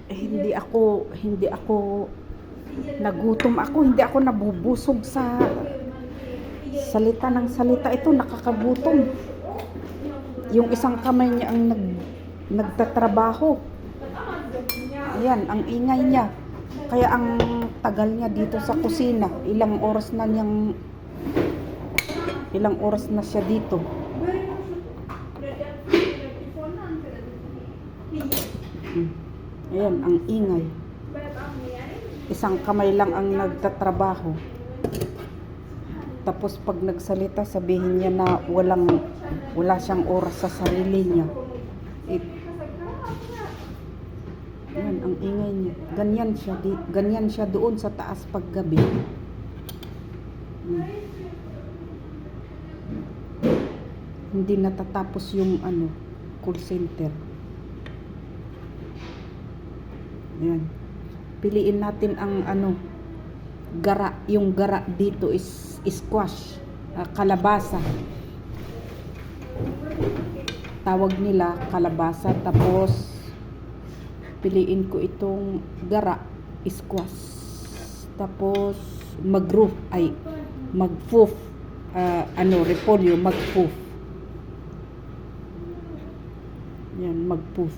hindi ako nagutom ako, hindi ako nabubusog sa salita ng salita. Ito nakakagutom. Yung isang kamay niya ang nagtatrabaho. Ayan, ang ingay niya. Kaya ang tagal niya dito sa kusina. Ilang oras na siya dito. Ayan, ang ingay. Isang kamay lang ang nagtatrabaho. Tapos pag nagsalita, sabihin niya na wala siyang oras sa sarili niya. Ayan, ang ingay niya. Ganyan siya doon sa taas paggabi. Hindi natatapos yung call center. Ayan. Piliin natin ang gara. Yung gara dito is squash, kalabasa. Tawag nila kalabasa. Tapos piliin ko itong gara, squash. Tapos magfoof, repolyo, magfoof. Yan, magfoof.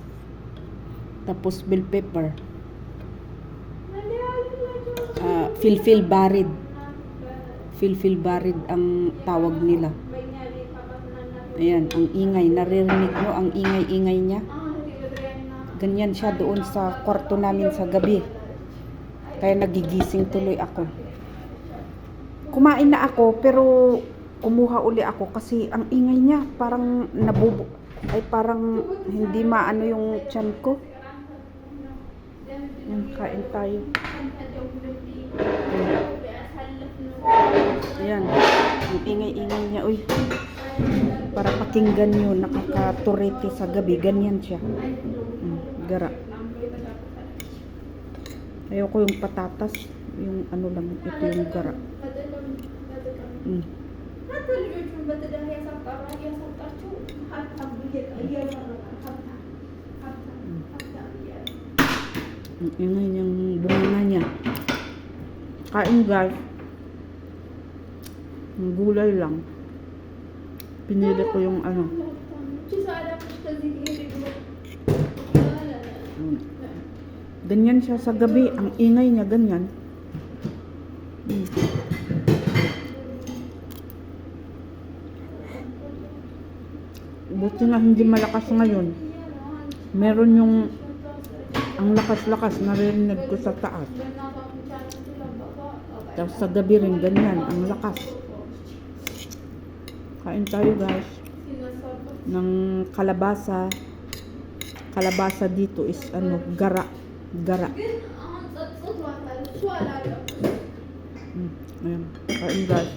Tapos bell pepper, filfil barid. Filfil barid ang tawag nila. Ayan, ang ingay. Naririnig nyo ang ingay-ingay niya? Ganyan siya doon sa kwarto namin sa gabi. Kaya nagigising tuloy ako. Kumain na ako, pero kumuha uli ako kasi ang ingay niya. Parang parang hindi maano yung tiyan ko. Kain tayo. Ayan, ang ingay-ingay niya. Uy, para pakinggan nyo, nakakaturete sa gabi. Ganyan siya. Gara. Ayoko yung patatas. Yung lang, ito yung gara. Ang ingay niyang bunganga niya. Kain guys. Ang gulay lang. Pinili ko yung ganyan siya sa gabi. Ang ingay niya ganyan. Buti nga hindi malakas ngayon. Meron yung ang lakas-lakas naririnig ko sa taas. Tapos sa gabi rin ganyan, ang lakas. Kain tayo guys ng kalabasa. Kalabasa dito is gara. Ayan, kain guys.